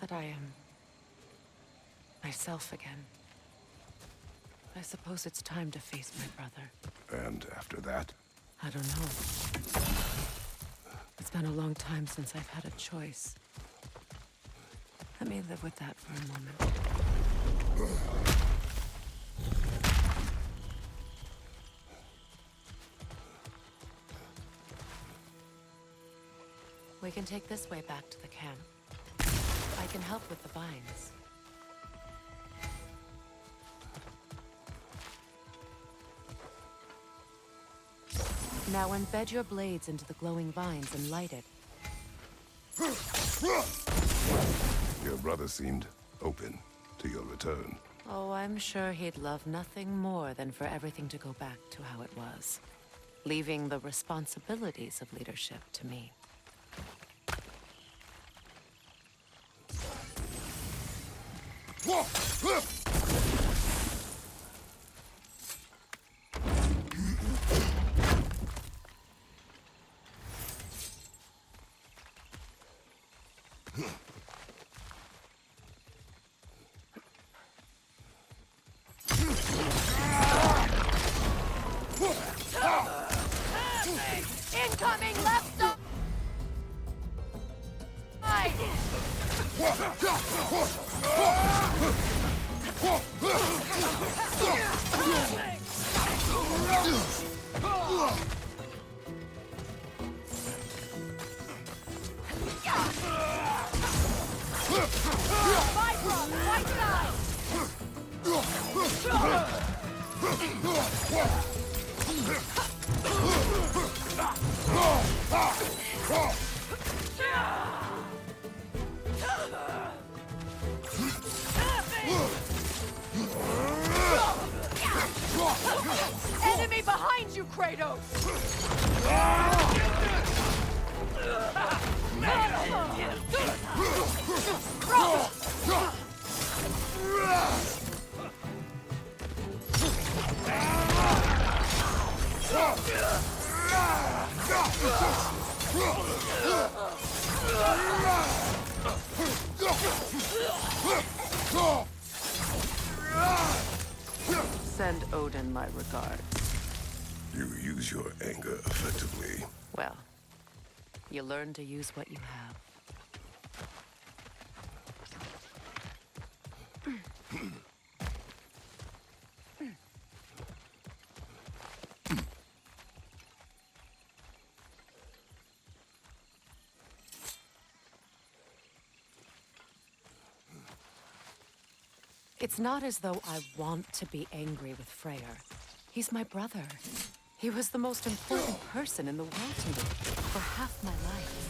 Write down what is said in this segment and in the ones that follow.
that I am myself again. I suppose it's time to face my brother. And after that? I don't know. It's been a long time since I've had a choice. Let me live with that for a moment. We can take this way back to the camp. I can help with the vines. Now embed your blades into the glowing vines and light it. Your brother seemed open to your return. Oh, I'm sure he'd love nothing more than for everything to go back to how it was, leaving the responsibilities of leadership to me. Incoming left side! Right side! Enemy behind you, Kratos! Send Odin my regards. You use your anger effectively. Well, you learn to use what you have. It's not as though I want to be angry with Freyr. He's my brother. He was the most important person in the world to me for half my life.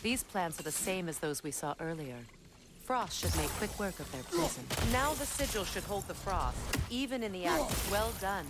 These plants are the same as those we saw earlier. Frost should make quick work of their prison. Now the sigil should hold the frost, even in the act. Well done.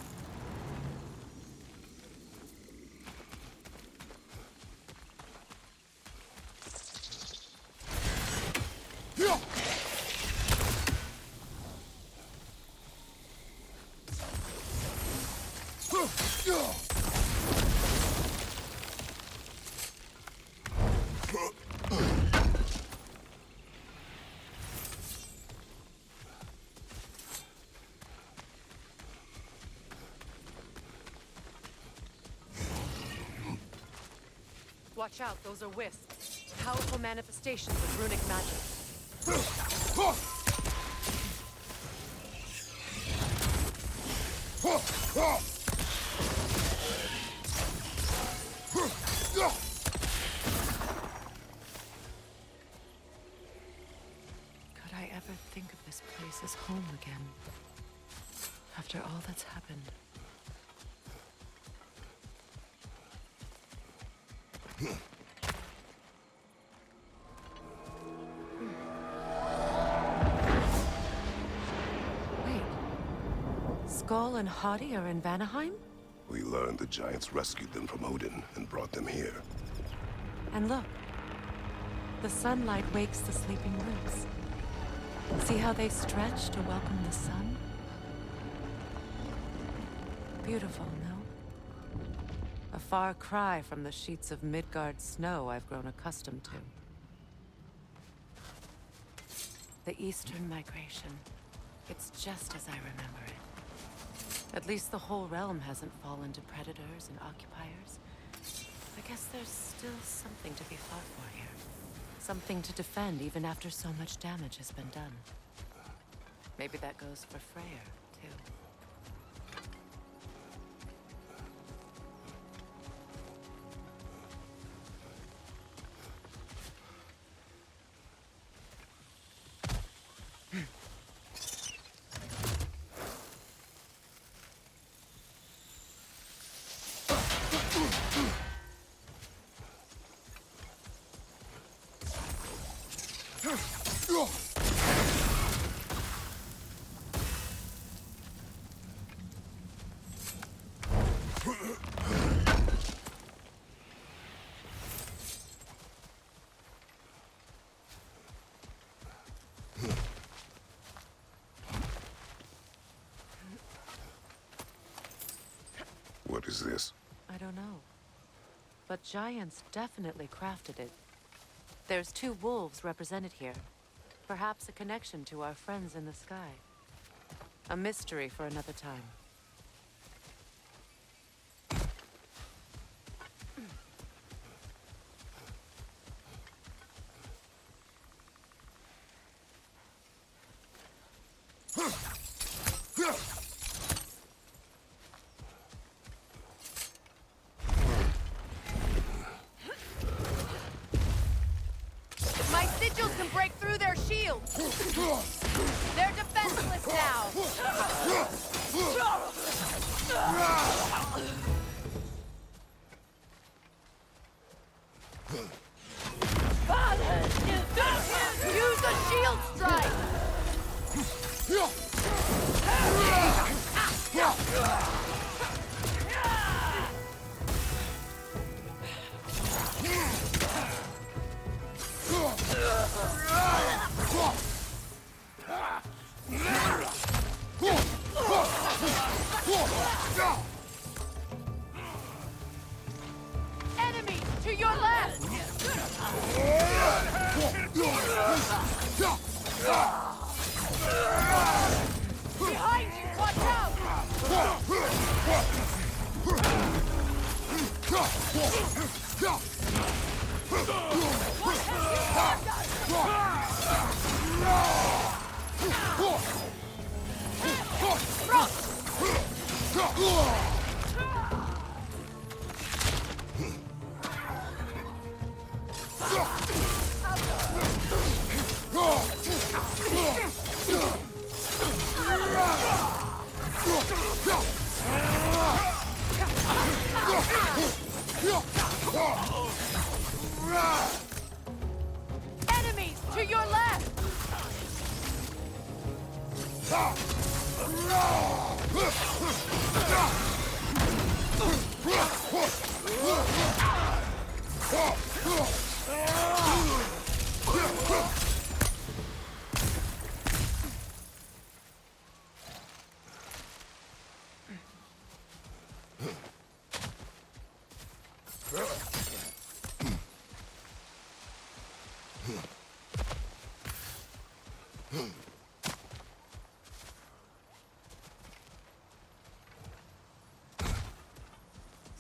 Watch out, those are wisps. Powerful manifestations of runic magic. Could I ever think of this place as home again? After all that's happened. Wait. Skull and Hati are in Vanaheim? We learned the giants rescued them from Odin and brought them here. And look, the sunlight wakes the sleeping roots. See how they stretch to welcome the sun? Beautiful, no? A far cry from the sheets of Midgard snow I've grown accustomed to. The Eastern Migration. It's just as I remember it. At least the whole realm hasn't fallen to predators and occupiers. I guess there's still something to be fought for here. Something to defend even after so much damage has been done. Maybe that goes for Freyr, too. What is this? I don't know. But giants definitely crafted it. There's 2 wolves represented here. Perhaps a connection to our friends in the sky. A mystery for another time. My sigils can break through their shields! They're defenseless now! Use a shield strike! Enemy to your left! Behind you! Watch out! Enemies to your left!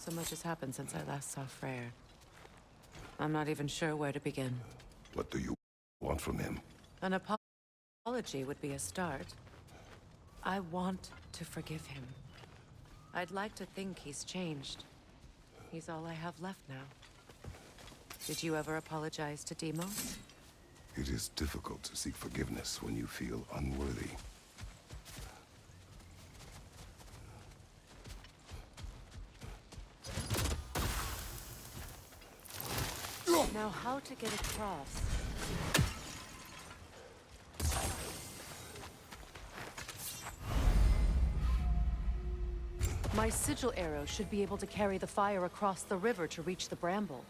So much has happened since I last saw Freyr. I'm not even sure where to begin. What do you want from him? An apology would be a start. I want to forgive him. I'd like to think he's changed. He's all I have left now. Did you ever apologize to Demos? It is difficult to seek forgiveness when you feel unworthy. Now how to get across? My sigil arrow should be able to carry the fire across the river to reach the bramble.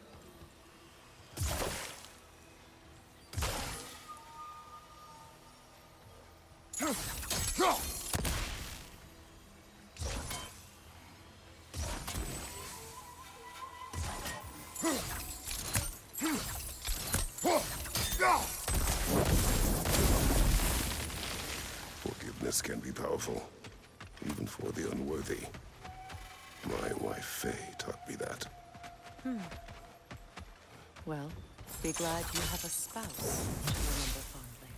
Forgiveness can be powerful, even for the unworthy. My wife Faye taught me that. Well, be glad you have a spouse to remember fondly.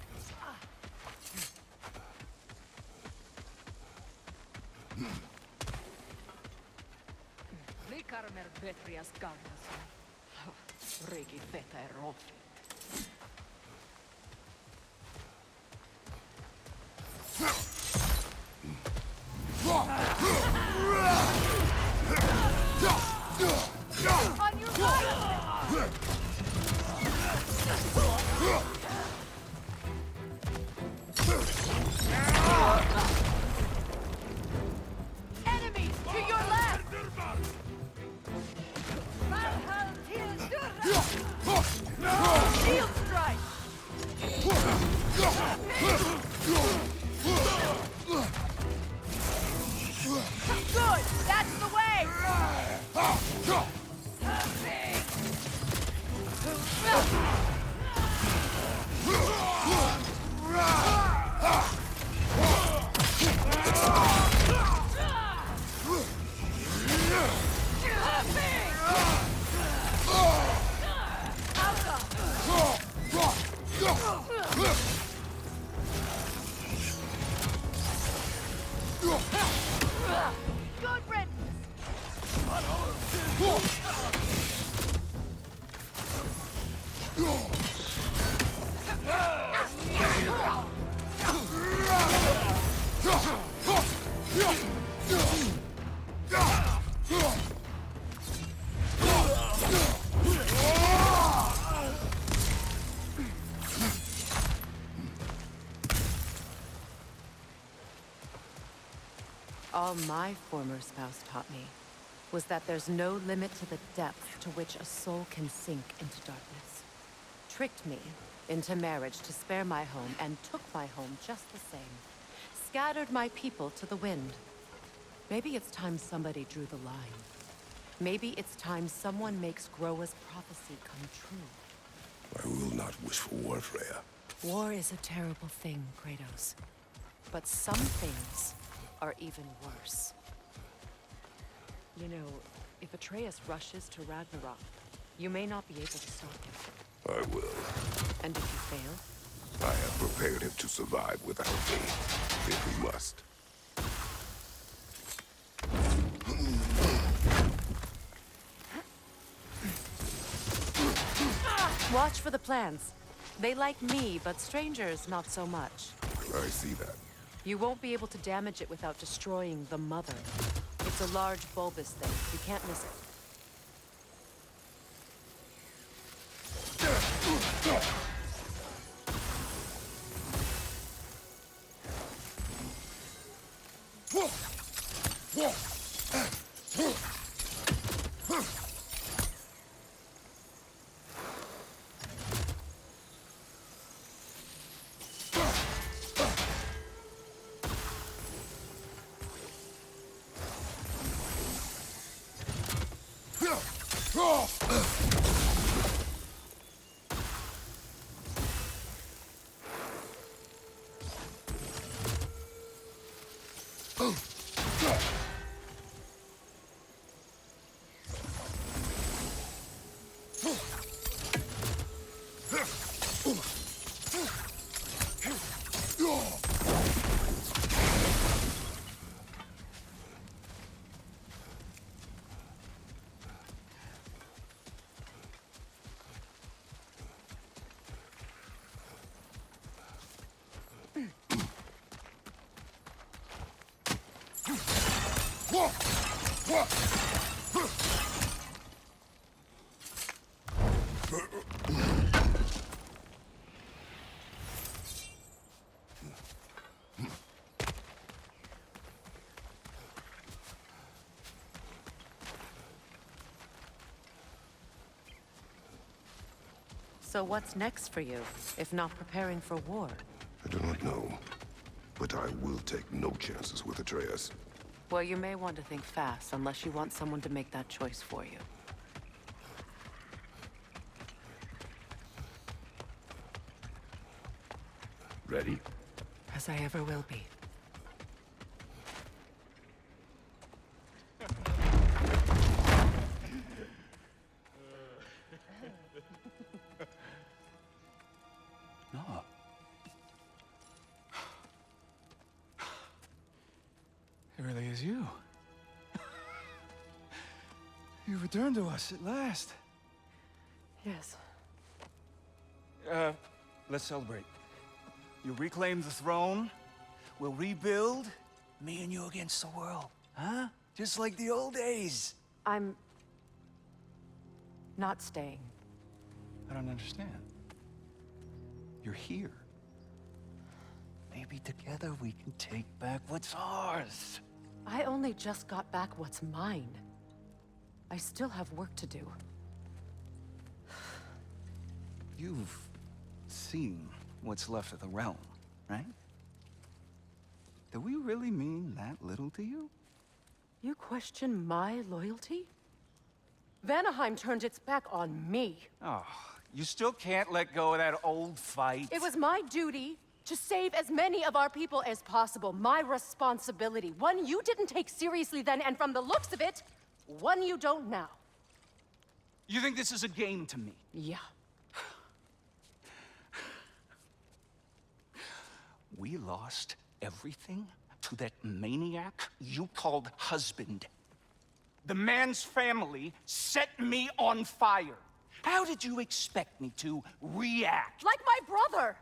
Likarmer vetrias gagnas. Regi feta e rofi. On your right! Enemies to your left! Shield strike! Good! That's the way! Good riddance! All my former spouse taught me was that there's no limit to the depth to which a soul can sink into darkness. Tricked me into marriage to spare my home and took my home just the same. Scattered my people to the wind. Maybe it's time somebody drew the line. Maybe it's time someone makes Groa's prophecy come true. I will not wish for war, Freya. War is a terrible thing, Kratos. But some things are even worse. You know, if Atreus rushes to Ragnarok, you may not be able to stop him. I will. And if you fail? I have prepared him to survive without me, if he must. Watch for the plants. They like me, but strangers not so much. I see that. You won't be able to damage it without destroying the mother. It's a large bulbous thing. You can't miss it. So what's next for you, if not preparing for war? I do not know, but I will take no chances with Atreus. Well, you may want to think fast, unless you want someone to make that choice for you. Ready? As I ever will be. No. It really is you. You returned to us at last. Yes. Let's celebrate. You reclaim the throne. We'll rebuild. Me and you against the world. Huh? Just like the old days. I'm... not staying. I don't understand. You're here. Maybe together we can take back what's ours. I only just got back what's mine. I still have work to do. You've seen what's left of the realm, right? Do we really mean that little to you? You question my loyalty? Vanaheim turned its back on me. Oh, you still can't let go of that old fight? It was my duty to save as many of our people as possible. My responsibility. One you didn't take seriously then, and from the looks of it, one you don't now. You think this is a game to me? Yeah. We lost everything to that maniac you called husband. The man's family set me on fire. How did you expect me to react? Like my brother!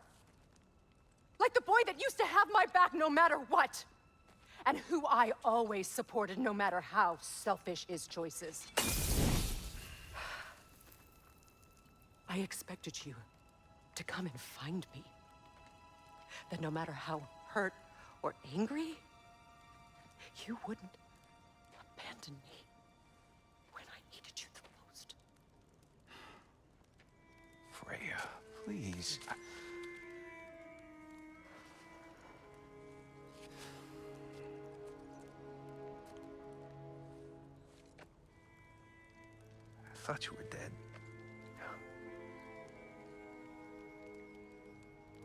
Like the boy that used to have my back no matter what! And who I always supported no matter how selfish his choices. I expected you to come and find me. That no matter how hurt or angry, you wouldn't abandon me when I needed you the most. Freya, please. I thought you were dead.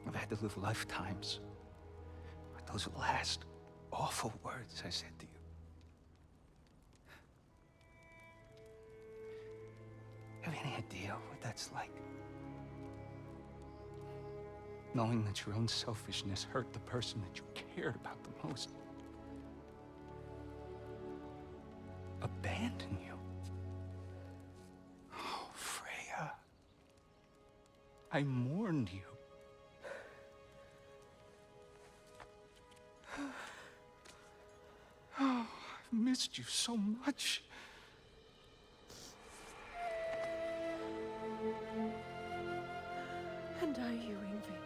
I've had to live lifetimes with those last awful words I said to you. Have any idea what that's like? Knowing that your own selfishness hurt the person that you cared about the most. Abandon you. Oh, Freya. I mourned you. Oh, I've missed you so much. And are you, Ingvi?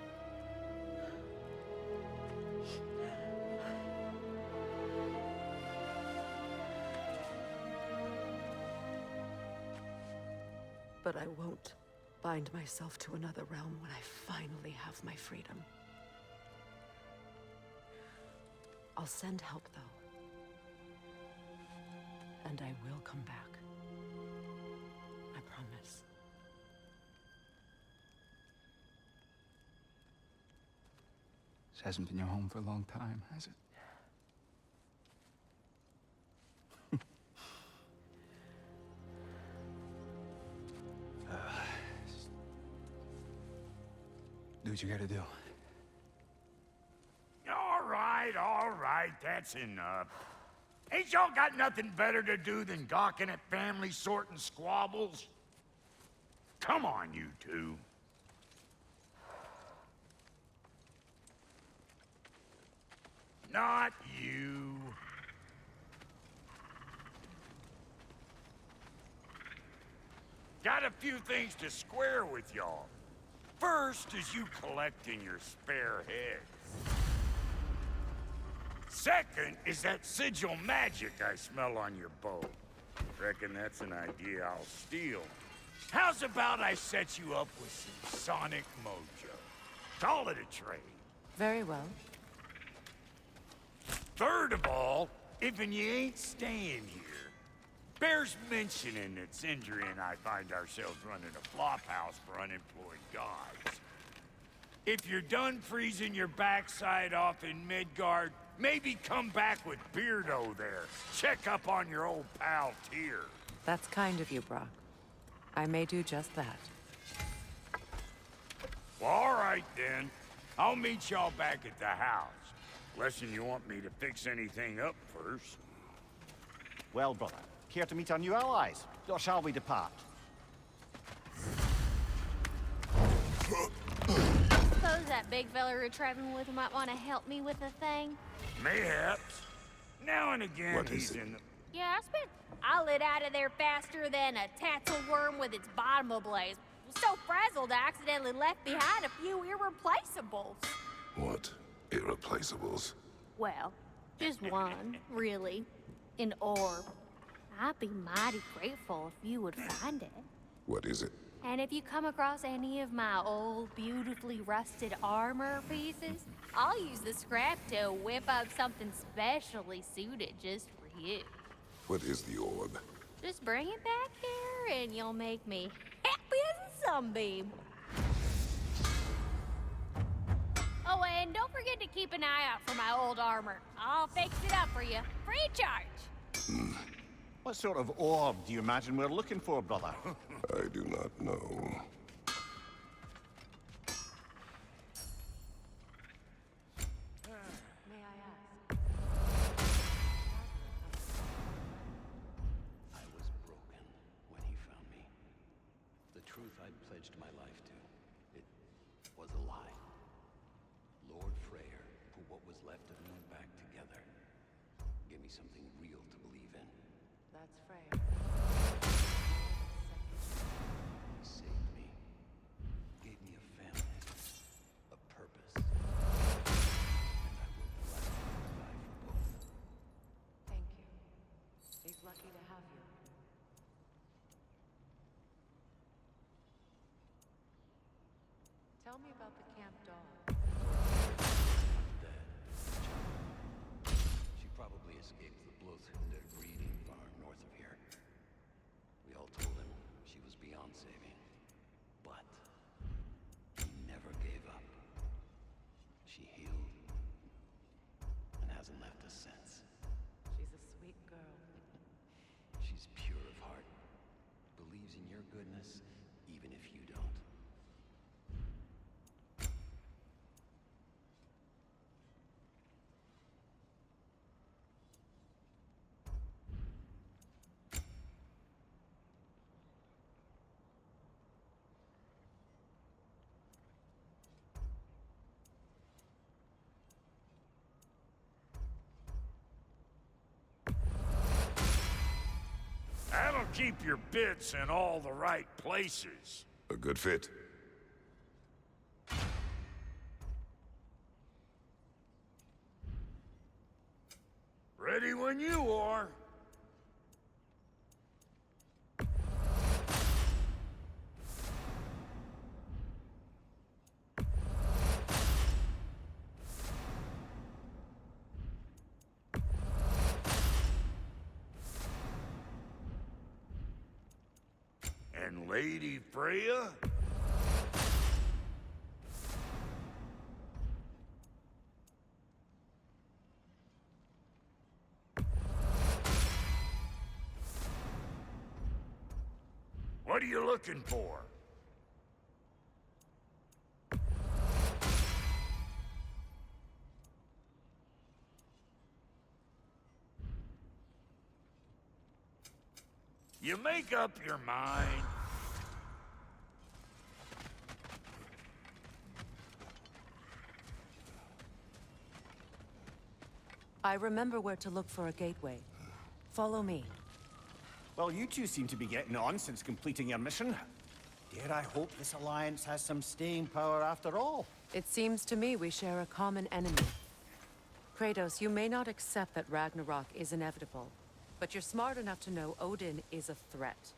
But I won't bind myself to another realm when I finally have my freedom. I'll send help, though. And I will come back. I promise. This hasn't been your home for a long time, has it? Do what you gotta do. All right, that's enough. Ain't y'all got nothing better to do than gawking at family sorting squabbles? Come on, you two. Not you. Got a few things to square with y'all. First is you collecting your spare heads. Second is that sigil magic I smell on your bow. Reckon that's an idea I'll steal. How's about I set you up with some sonic mojo? Call it a trade. Very well. Third of all, if you ain't staying here, bears mentioning that Sindri and I find ourselves running a flophouse for unemployed guys. If you're done freezing your backside off in Midgard, maybe come back with Beardo there. Check up on your old pal Tyr. That's kind of you, Brock. I may do just that. Well, all right then. I'll meet y'all back at the house. Unless you want me to fix anything up first. Well, brother, care to meet our new allies? Or shall we depart? Suppose that big fella you're traveling with might want to help me with a thing. Mayhaps. Now and again, What is he's it? in the... Yeah, I'll let out of there faster than a tassel worm with its bottom ablaze. Was so frazzled I accidentally left behind a few irreplaceables. What? Irreplaceables? Well, just one, really. An orb. I'd be mighty grateful if you would find it. What is it? And if you come across any of my old, beautifully rusted armor pieces, I'll use the scrap to whip up something specially suited just for you. What is the orb? Just bring it back here and you'll make me happy as a sunbeam. Oh, and don't forget to keep an eye out for my old armor. I'll fix it up for you, free of charge. What sort of orb do you imagine we're looking for, brother? I do not know. May I ask? I was broken when he found me. The truth I'd pledged my life to, it was a lie. Lord Freyr put what was left of me back together. Gave me something real to believe in. That's Freya. He saved me. Gave me a family. A purpose. And I will gladly die for both. Thank you. He's lucky to have you. Tell me about the camp dog. Dead. She probably escaped the Blothhunde breeding farm north of here. We all told him she was beyond saving. But he never gave up. She healed and hasn't left us since. She's a sweet girl. She's pure of heart. Believes in your goodness, even if you don't. That'll keep your bits in all the right places. A good fit. Ready when you are. And Lady Freya? What are you looking for? You make up your mind. I remember where to look for a gateway. Follow me. Well, you two seem to be getting on since completing your mission. Dare I hope this alliance has some staying power after all? It seems to me we share a common enemy. Kratos, you may not accept that Ragnarok is inevitable, but you're smart enough to know Odin is a threat.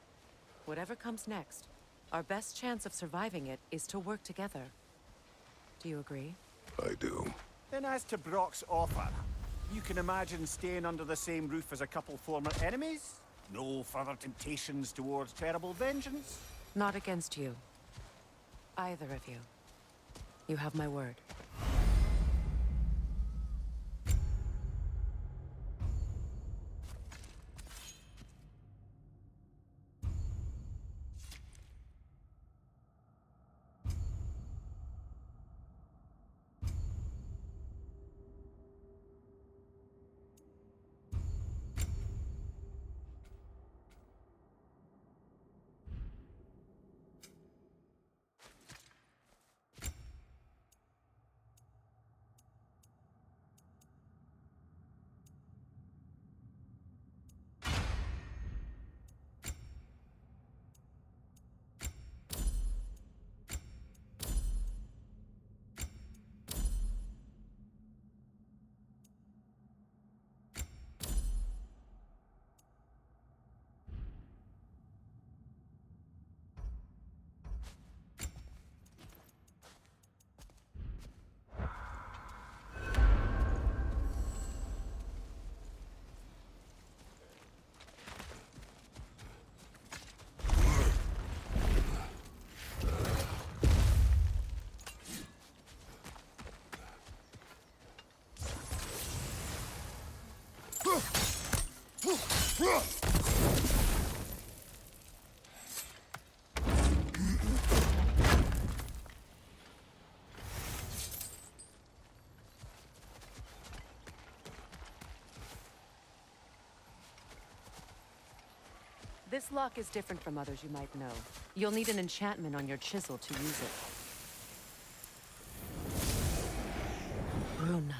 Whatever comes next, Our best chance of surviving it is to work together. Do you agree? I do. Then as to Brock's offer, you can imagine staying under the same roof as a couple former enemies? No further temptations towards terrible vengeance? Not against you. Either of you. You have my word. This lock is different from others you might know. You'll need an enchantment on your chisel to use it. Runa.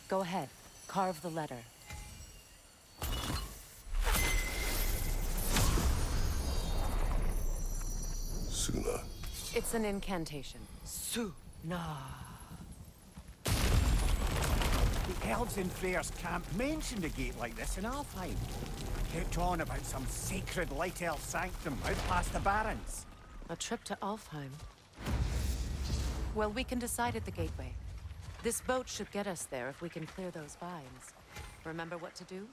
Go ahead. Carve the letter. Suna. It's an incantation. Suna. The elves in Freyr's camp mentioned a gate like this in Alfheim. Kept on about some sacred light elf sanctum out past the Barrens. A trip to Alfheim. Well, we can decide at the gateway. This boat should get us there if we can clear those vines. Remember what to do?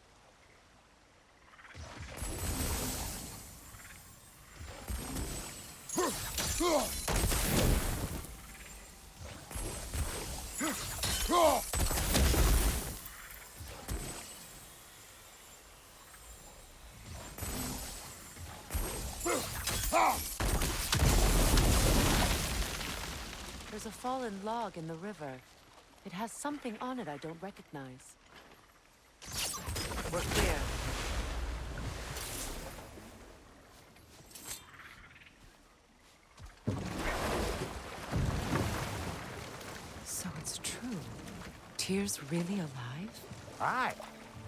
There's a fallen log in the river. It has something on it I don't recognize. We're clear. So it's true. Tyr's really alive? Aye.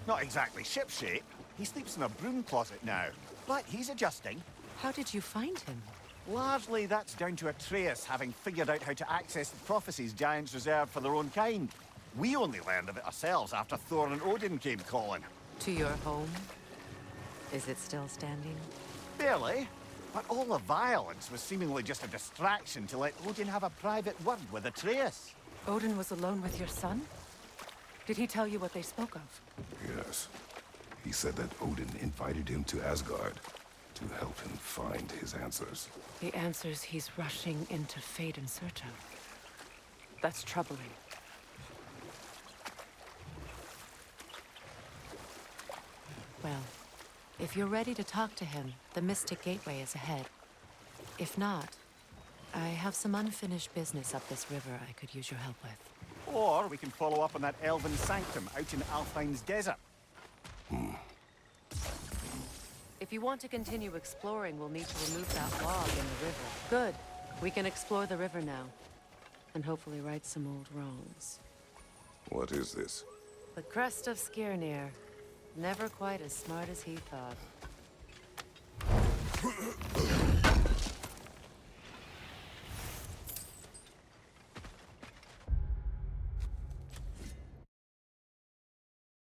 Not exactly shipshape. He sleeps in a broom closet now. But he's adjusting. How did you find him? Largely, that's down to Atreus having figured out how to access the prophecies giants reserved for their own kind. We only learned of it ourselves after Thor and Odin came calling. To your home? Is it still standing? Barely. But all the violence was seemingly just a distraction to let Odin have a private word with Atreus. Odin was alone with your son? Did he tell you what they spoke of? Yes. He said that Odin invited him to Asgard to help him find his answers. The answers he's rushing into fate in search of. That's troubling. Well, if you're ready to talk to him, the Mystic Gateway is ahead. If not, I have some unfinished business up this river I could use your help with. Or we can follow up on that elven sanctum out in Alfheim's desert. If you want to continue exploring, we'll need to remove that log in the river. Good. We can explore the river now. And hopefully right some old wrongs. What is this? The crest of Skirnir. Never quite as smart as he thought.